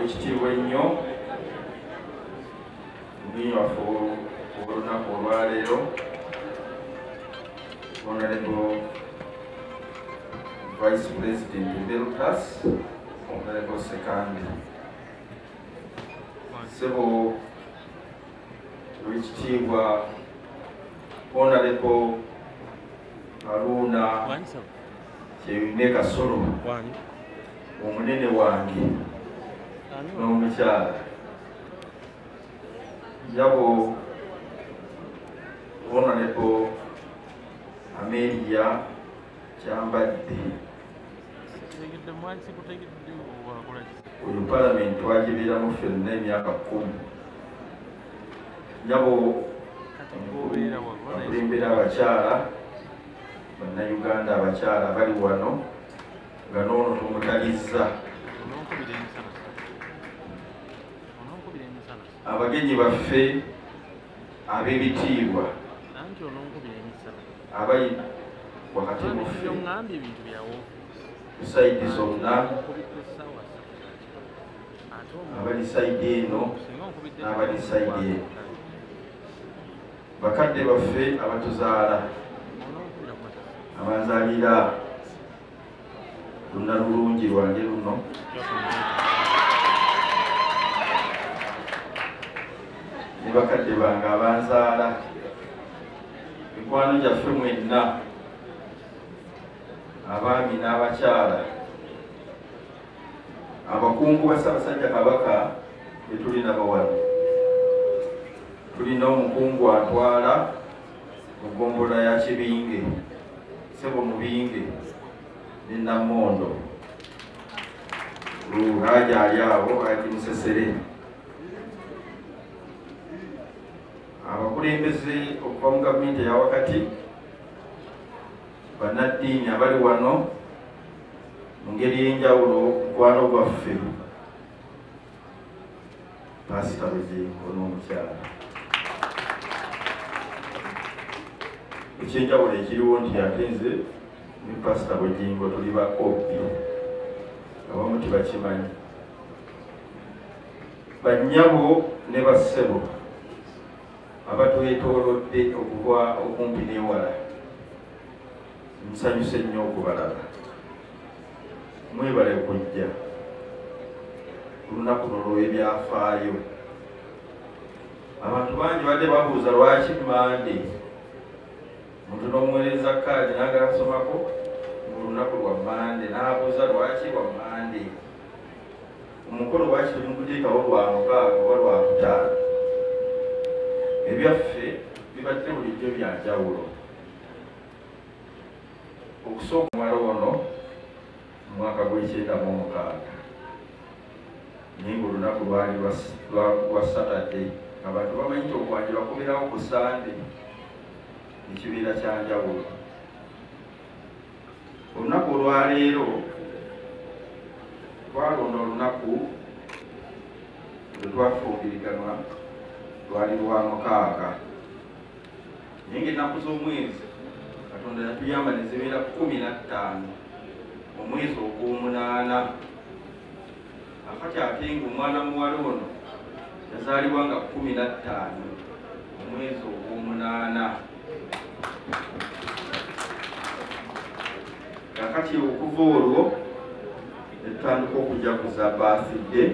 ekitiibwa ennyo omwinyi waffe olunaku olwaleero Honorable Vice President Beltas Honorable Sekandi Sebo w'ekitiibwa Honorable Haruna Kyewine Kasolo omunene wange n'omukyala yabo Honorable Amelia Kyambadde oyo palamenti twagibiramu ffenna emyaka 10 yabo akulembera abakyala bannayuganda abakyala bali wano nga noono tumutalizza abagenyi baffe ab'ebitiibwa abali wakati muffe kusayidi zonna abali sayidi eno n'abali sayidi eno bakadde baffe abatuzaala abanzaalira luna lulungi lwange luno ne bakadde bange abanzaala mikwano gyaffe mwenna abaami n'abakyala abakungu ba Ssaabasajja Kabaka betuli nabo wano tulina omukungu atwala mu ggombolola ya Kibinge Sebo Mubinge ne Namondo Haji ali awo Haji Musesere abakulembeze okuva mu gavumenti eya wakati bannaddiini abali wano mu ngeri y'enjawulo mukwano gwaffe Pasita Bugingo n'omukyala ekyenjawulo ekiriwo nti ate nze ne Pasita Bugingo tuli ba obbi abamu tibakimanyi bannyabo ne bassebo abatwetoolodde okuva okumpi n'ewala nsanyuse nnyo okubalaba mwebale okujja olunaku lw'ebyafaayo abantu bangi badde babuuza lwaki Mande muntu n'omuweereza kaadi n'agala kusomako olunaku lwa Mande n'abuuza lwaki lwa Mande omukolo lwaki tumukuteekawo lwa mukaaga oba lwa kutaano ebyaffe bibadde bulijjo bya njawulo okusooka omwala ono mu mwaka gw'E96 naye ng'olunaku lwali lwa Saturday abantu bamanyi nti okwanjula kubeerawo ku Sunday ekibiira kya njawulo olunaku olwaleero twalonda olunaku lwe twafumbiriganwa lwali lwa mukaaga naye ng'ennaku z'omwezi Katonda yatuyamba ne zibeera 15 omwezi ogw'omunaana akati ate ng'omwana muwala ono yazaalibwa nga 15 omwezi ogw'omunaana kakati okuva olwo netutandika okujaguza birthday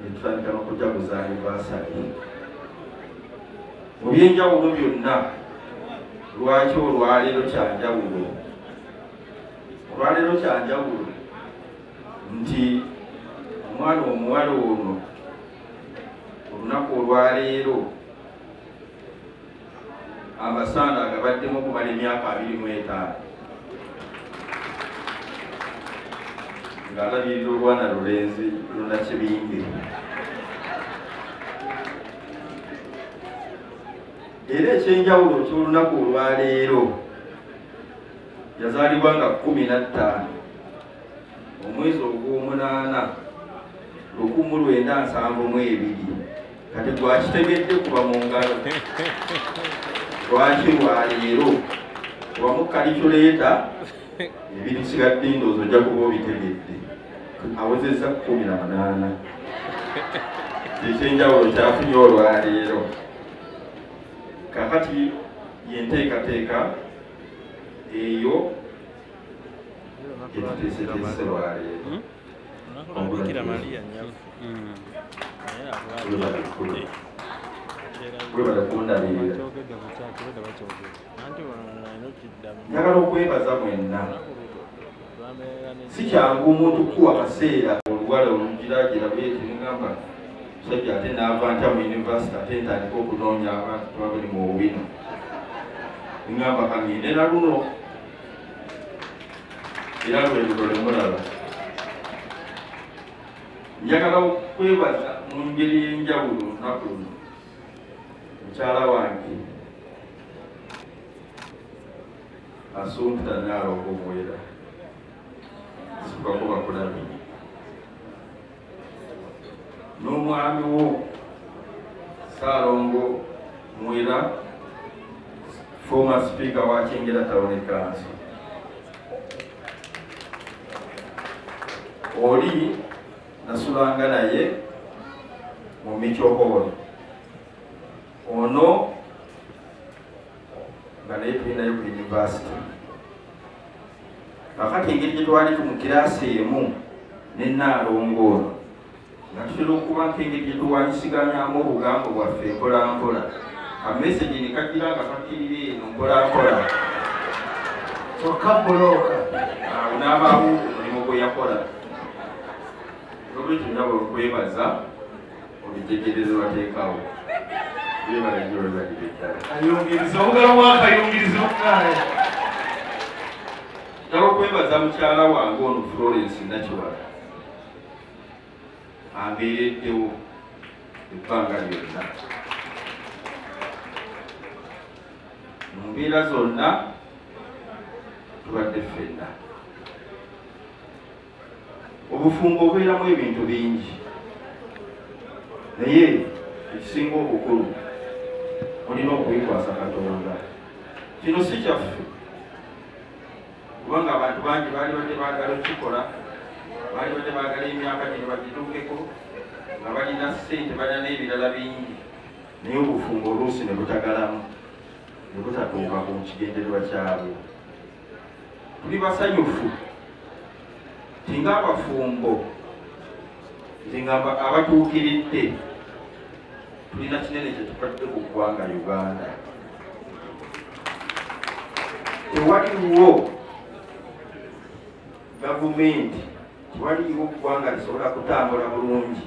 netutandika n'okujaguza anniversary mu byenjawulo byonna lwaki olwaleero kyanjawulo olwaleero kyanjawulo nti omwana omuwala ono olunaku olwaleero amasanda agabaddemu okumala emyaka 25 ng'alabirira olwana lulenzi luna Kibinge era ekyenjawulo ky'olunaku olwaleero yazaalibwa nga 15 omwezi ogw'omunaana 1972 kati gwakitegedde kuba mu ngalo lwaki lwaleero wamu kalikyuleeta ebiri sigadde ndowooza ojja kuba obitegedde awezezza 18 ekyenjawulo kyafunye olwaleero kakati yenteekateeka eyo gyetuteeseteese lwaleero webala kundabirira njagala okwebaza mwenna si kyangu omuntu kuwa kaseera oluwala olugiragira bweti mugamba musajja ate naava nta mu univesity ate ntandika okunoonya abantu babali mu bubino ngamba kangende na luno era lwelulo lemulaba njagala okwebaza mu ngeri y'enjawulo olunaku luno mukyala wange Assumpta Naalongo Mwera sibako bakulabi n'omwami wo Ssaalongo Mwera former speaker wa Kyengera Town Council oli nasulanga naye mu Michoholo ono nga naye tulinayo ku university kakati engeri gye twali mu kiraasi emu ne Naalongo ono nga tutera okuba nk'engeri gye tuwanyisiganyamu obugambo bwaffe mpolampola amesegi ne kagira nga kakirira eno mpolampola kyokka bbulooka awo n'abaawo omulimu gwe yakola olwekyo nabo okwebaza obijegereze bateekawo bebala gyolabire ddala ayungiriza obugalo bwakayungiriza okukaale njagala okwebaza mukyala wange ono Florence Nakiwala ambeereddewo ebbanga lyonna mu mbeera zonna tubadde ffenna obufumbo obeeramu ebintu bingi naye ekisinga obukulu olina okwekwasa Katonda kino si kyaffe kubanga abantu bangi baali badde baagala okukikola baali badde baagala emyaka gino bagituukeko nga balina ssente balina n'ebirala bingi naye obufumbo oluusi ne butagalamu ne butatuuka ku kigendererwa kyabwe tuli basanyufu tinga abafumbo tingamba abatuukiridde tulina kinene kyetukadde ku ggwanga Uganda tewaliwo gavumenti tewaliwo ggwanga lisobola kutambula bulungi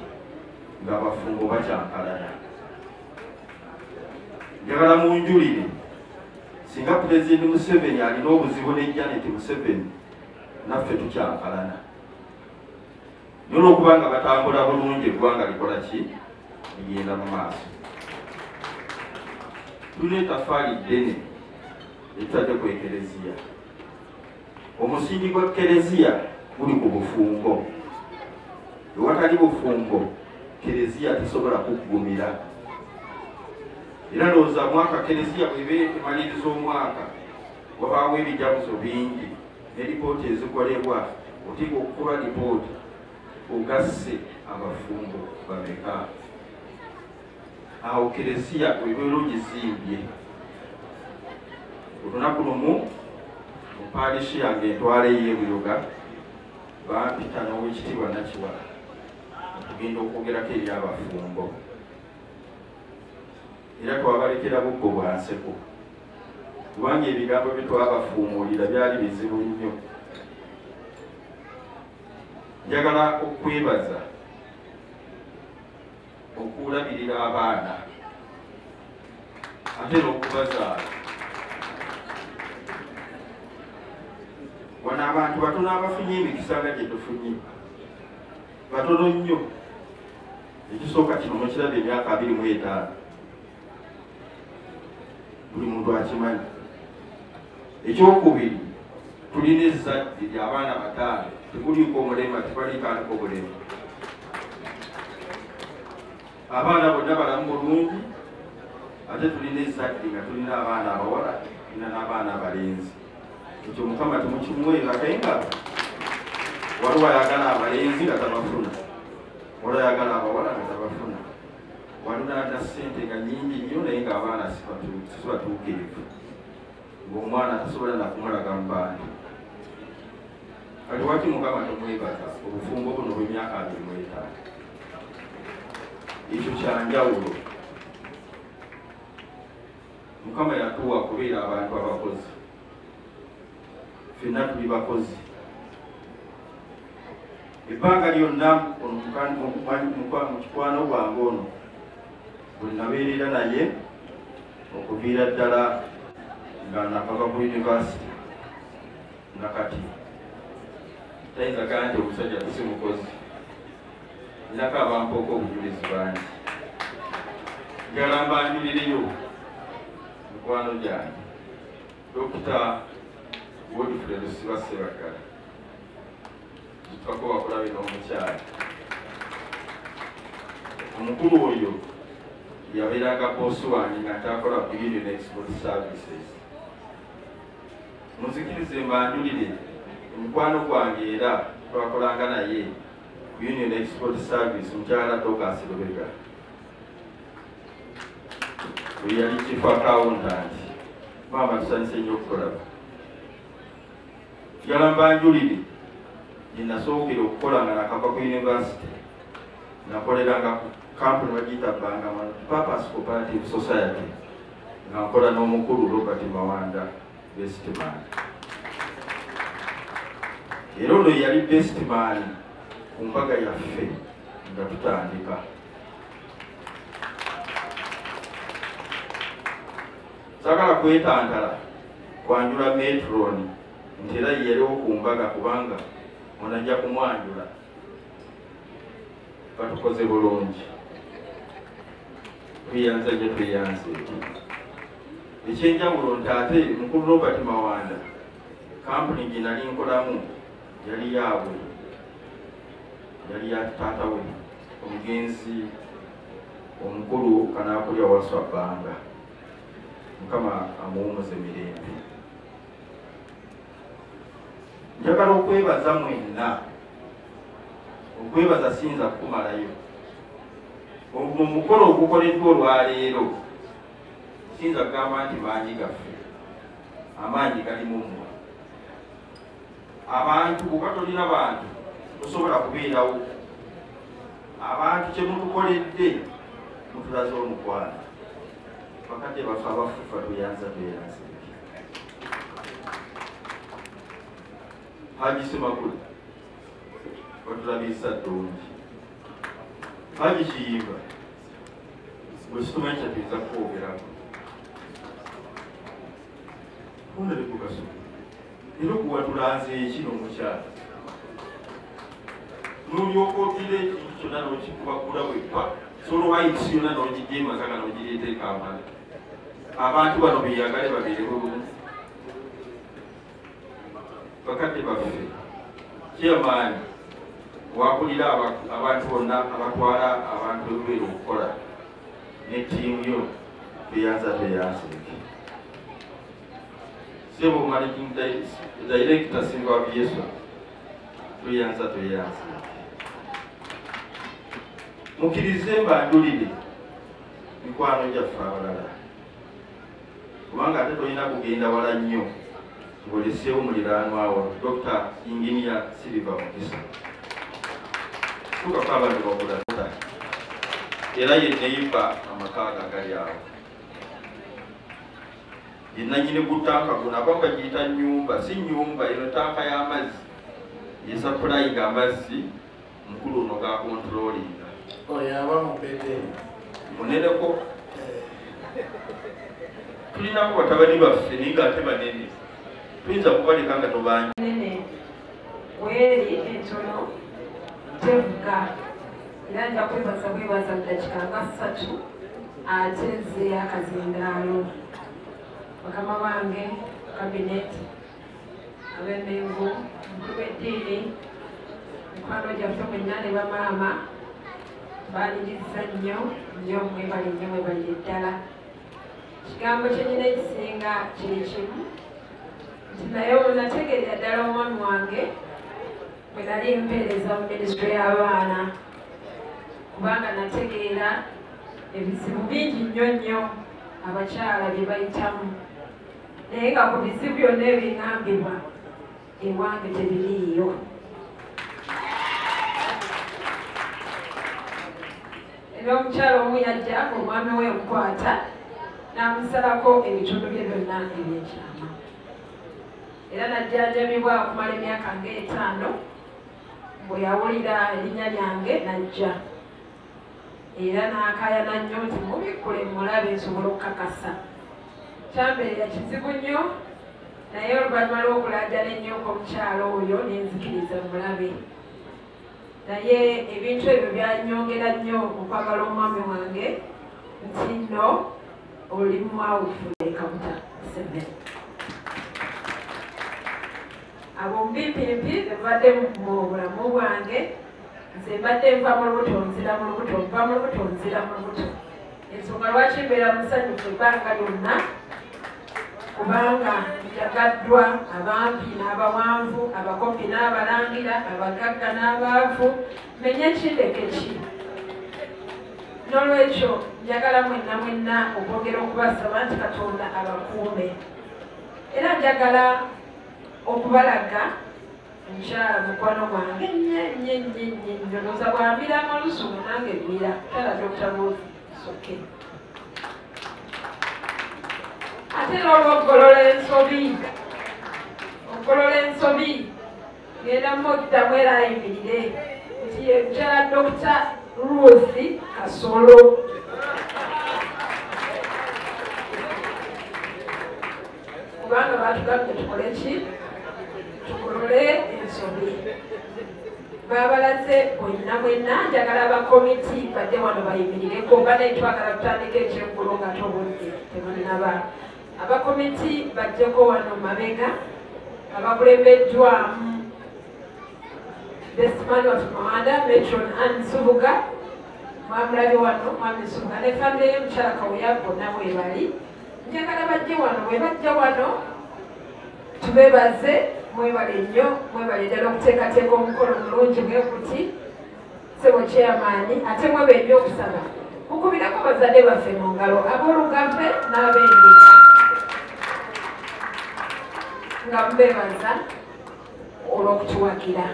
ng'abafumbo bakyankalana njagala munjulire singa Pulezidenti Museveni alina obuzibu ne Janet Museveni naffe tukyankalana naye olw'okuba nga batambula bulungi eggwanga likola ki ligenda mu maaso tulina etafaali ddene etutadde ku Ekereziya omusingi gwa Kereziya guli ku bufumbo ewatali bufumbo Kereziya tesobola kuggumira era ndowooza mwaka Kereziya bw'eba emaliriza omwaka wabaawo ebijaguzo bingi ne lipooti ezikolebwa otiga okukuba lipooti ogasse abafumbo bameka awo Kereziya webeera ogizimbye olunaku lumu mu paalishi yange entwala ey'ebuyoga bampita n'owekitiibwa Nakiwala tugenda okwogerako eri abafumbo era twabalekera buggo bwa nseko kubanga ebigambo bye twabafuumuulira byali bizibu nnyo njagala okwebaza okulabirira abaana ate n'okubazaala wano abantu batono abafunye emikisa nga gye tufunye batono nnyo ekisooka kino mukiraba emyaka 25 buli muntu akimanyi ekyokubiri tulina ezzadde ly'abaana 5 tekuliiko omulema tebaliikaaniko obulema abaana bonna balamu bulungi ate tulina ezzadde nga tulina abaana abawala tulina n'abaana abalenzi ekyo Mukama temukimwerakenga waliwo ayagala abalenzi nga tabafuna, waliwo ayagala abawala nga tabafuna, waliwo na ssente nga nnyingi nnyo naye ng'abaana sibatuukirivu, ng'omwana tasobola nakumulaga mu bantu. Kati waki Mukama tomwebaza obufumbo buno bw'emyaka 25? Ekyo kyanjawulo. Mukama yatuwa kubeera abantu abakozi, ffenna tuli bakozi. Ebbanga lyonna mu kikwano gwange ono bwe nabeerera naye okuviira ddala nga nakava ku yunivasite nakati tayinza gaa nti omusajja si mukozi, nako abampooka obujulizi bangi. Njagala mbanjuliriyo mikwano gyange Dr. Godfrey Lusiba Ssebaggala, tutako wakulabira omukyala omukulu oyo yabeeranga boosi wange nga ntakola ku Union Export Services. Munzikirize mbanjulire omukwano gwange era twakolanga naye ku Union Export Service mukyala Dorcas Lubega, we yali chief accountant. Maama tusanyuse nnyo okukolaba. Njagala mbanjulire gye nasookera okukola nga nakava ku yunivasite, nakoleranga ku kampuni bagiyita Bangaman Purpose Cooperative Society nga nkola n'omukulu Robert Mawanda best man. Era ono yali best man ku mbaga yaffe nga tutandika. Sagala kwetantala kwanjula metroni nti era yaliwo ku mbaga kubanga onajja kumwanjula. Batukoze bulungi, tuyanza gye tuyanze. Ekyenjawulo nti ate mukulu Robert Mawanda kampuni gye nali nkolamu yali yaabwe, yali ya taata we omugenzi omukulu Kanaakulya Waswa Bbanga, Mukama amuwumuze mirembe. Njagala okwebaza mwenna, okwebaza siyinza kukumalayo. Mu mukolo ogukoleddwa olwaleero siyinza kugamba nti maanyi gaffe, amaanyi gali mu mmwe. Abantu bw'oba tolina bantu tosobola kubeerawo. Abantu kye mutukoledde mutulaze omukwano. Bakadde baffe abafufa tuyanza tweyanze. Haji Semakula watulabisa ddungi, Haji Kiyimba bwe situmanyi kyatuyinza kwogerako. Honorable Kasulu era okuwatulanze eki n'omukyala n'olyoka otira ekintu kyonna n'okikubagula bwekka solowayitisi yonna n'ogijja emaka nga n'ogireeta e Kampala. Abantu bano beyagale babeere bulungi. Bakadde baffe chairman wakulira abantu bonna abatwala abantu ebbeera okukola ne ttiimu yo beyanza tweyanze. Sebo managing director Simba Aviation tweyanza tweyanze. Mukkirize mbanjulire mikwano gyaffe abalala, kubanga ate tolina kugenda wala nnyo. Ngoleseewo muliraanwa awo Dr. Engineer Silver Mukisa tukako abantu bakulata era ye neiba amakaaga agali awo. Ye nannyini ku tanka guno abamba giyita nnyumba, si nnyumba, eno tanka y'amazzi yesapulayinga amazzi mukulu ono gakontrolinga. Oyo aba mupete muneneko tulinako batabani baffe naye ng'ate banene tuyinza kubaleka nga tobanyi nene weeri entono tevuga era nja kwebaza mu dakiika nga 3 ate nze akazindaalo. Bakama bange kabineti ab'Emmengo, omukulu w'eddiini, mikwano gyaffe mwenna ne bamaama baaniriza nnyo nnyo, mwebali nnyo, mwebalire ddala. Kigambo kyennyina ekisinga kiri kimu nti naye nategeerera ddala omwami wange bwe nali mpeereza mu minisitule y'abaana kubanga nategeera ebizibu bingi nnyo abakyala bye bayitamu naye nga ku bizibu byonna ebiŋambibwa ewange tebiriiyo. Era omukyala omu yajja omwami we emukwata n'amusalako ebitundu bye byonna ebyekyama. Era najjanjabibwa okumala emyaka nga 5 bwe yawulira erinnya lyange najja. Era n'akaayana nnyo nti mubikkule mulabe nsobola okukakasa. Kyambeera kizibu nnyo naye oluvannyuma lw'okulaajana ennyo omukyala oyo nenzikiriza mulabe. Naye ebintu ebyo byanyongera nnyo okwagala omwami wange nti nno oli mwawufu ekabuta sebe. Abo mbimpimpi bevadde mu bulamu bwange nze mbadde nva mu lubuto nzira mu lubuto nva mu lubuto nzira mu lubuto. Ensonga lwaki mbeera musanyufu ebbanga lyonna kubanga njagaddwa abampi n'abawanvu abakopi n'abalangira abagagga n'abaavu menye kindeke ki. N'olwekyo njagala mwenna okwogera okubasaba nti Katonda abakuume. Era njagala okubalaga omukyala mukwano gwange nnyo ndowooza bwambiramu olusuku nange bbira tala Dr. Buuzi soke. Ate n'olw'okugolola ensobi ngenda muddamu era ayimirire nti ye mukyala Dr. Ruth Kasolo. Kubanga batugambye tukole ki? Tukolole ensobi. Babalaze mwenna njagala abakomiti badde wano bayimirireko banaye twagala tutandika ekyeggulo nga tobudde tebanaba. Abakomiti bajjeko wano mabega abakulembeddwamu Besman of Moanda, Metron Anne Subuga, mwamulabe wano mwami Subuga ne famire y'omukyala Kaweya bonna bwebali. Njagala bajje wano bwe bajja wano tubeebaze mwebale nnyo mwebale ddala okuteekateeka omukolo mulungi bwe guti Ssebo Chairman ate mwebe nnyo okusaba mukubirako bazadde baffe mu ngalo ab'olugave n'ab'endiga nga mubeebaza olw'okutuwagira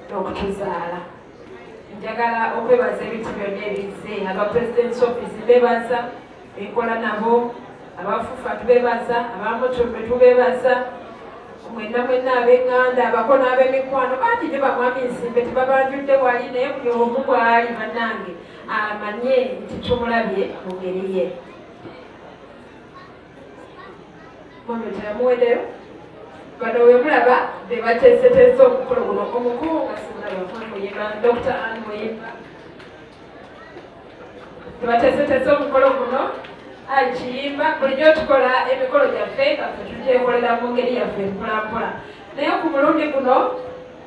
n'okutuzaala. Njagala okwebaza ebintu byonna ebizze aba President's Office beebaza enkola nabo abafufa tubeebaza abamutumbe tubeebaza mwenna ab'eŋŋanda abako n'ab'emikwano bangi gye bamwami nsimbe tebabanjudde wali naye buli omu bwali bannange amanye nti tumulabye mu ngeri ye. Mwami teyamuweddeyo bano we mulaba be bateeseteese omukolo guno omukulu nga simulaba Muyimba Dr. Anne Muyimba tebateeseteese omukolo guno Kiyimba bulijjo tukola emikolo gyaffe nga ffe tugyekolera mu ngeri yaffe mpolampola naye ku mulundi guno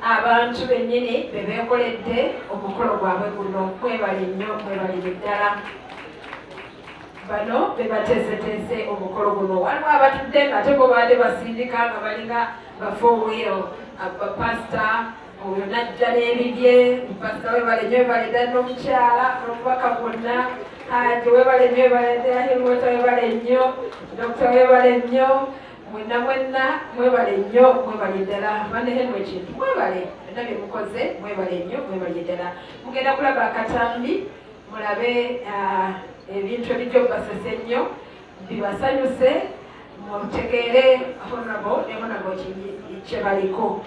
abantu bennyini be beekoledde omukolo gwabwe guno mwebale nnyo mwebalire ddala. Bano be bateeseteese omukolo guno waliwo abatudde nga ate bo baadde basindika nga balinga bafowero abapasita oyo najja n'ebibye pasita webale nnyo webale ddala n'omukyala olwobubaka bwonna Haji webale nnyo webale ddala Hilwota webale nnyo Dr. webale nnyo mwenna mwebale nnyo mwebale ddala banehemu ekintu mwebale byonna bye mukoze mwebale nnyo mwebale ddala. Mugenda kulaba akatambi mulabe ebintu ebijja obubasese nnyo bibasanyuse mutegeere honorable ne honorable kye baliko.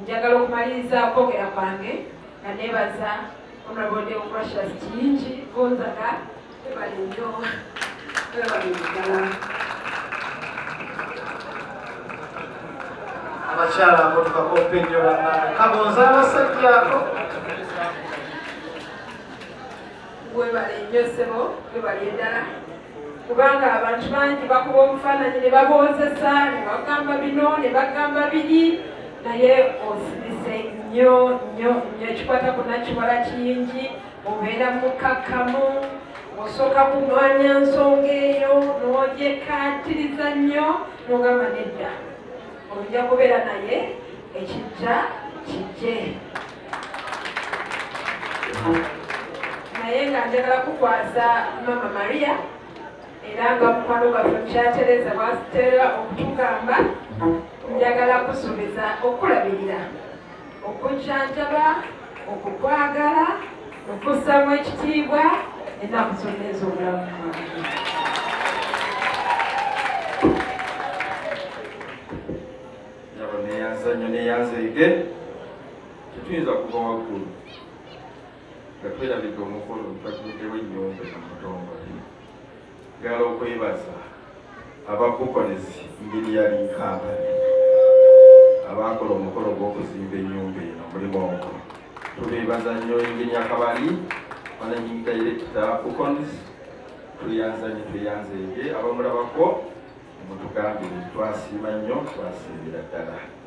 Njagala okumaliriza okwogera kwange nga neebaza honorable Deogratius Kiyingi Gonzaga webale nnyo webale ddala. Abakyala akotukako ppennyo bannange Kagonza abasajjako webale nnyo ssebo webale ddala kubanga abantu bangi bakuba obufaananyi ne baboozesa ne bagamba bino ne bagamba biri naye osirise nnyo ekikwata ku Nakiwala Kiyingi obeera mukakkamu osooka kumwanya nsonga eyo n'ogyekaatiriza nnyo n'ogamba nedda ojja kubeera naye ekijja kijje naye nga njagala kukwasa mama Maria era nga mukwano gwaffe mukyatereza bwasitera okutugamba njagala kusuubiza okulabirira okujjanjaba okukwagala okussamu ekitiibwa ennaku zonna ez'obulamu bwange. Neyanzanyo neyanzeege tetuyinza kuva waggulu nga twerabidde omukolo twatuddewo ennyumba emutongole. Njagala okwebaza abakukolezi inginiya Linkambale abakola omukolo gw'okuzimba ennyumba eno mulimu ogwo. Tubeebaza nnyo inginiya Kabali managing director Fukons. Tuyanzanye tuyanzeege abamulabako mutugambire twasiima nnyo twasiimira ddala.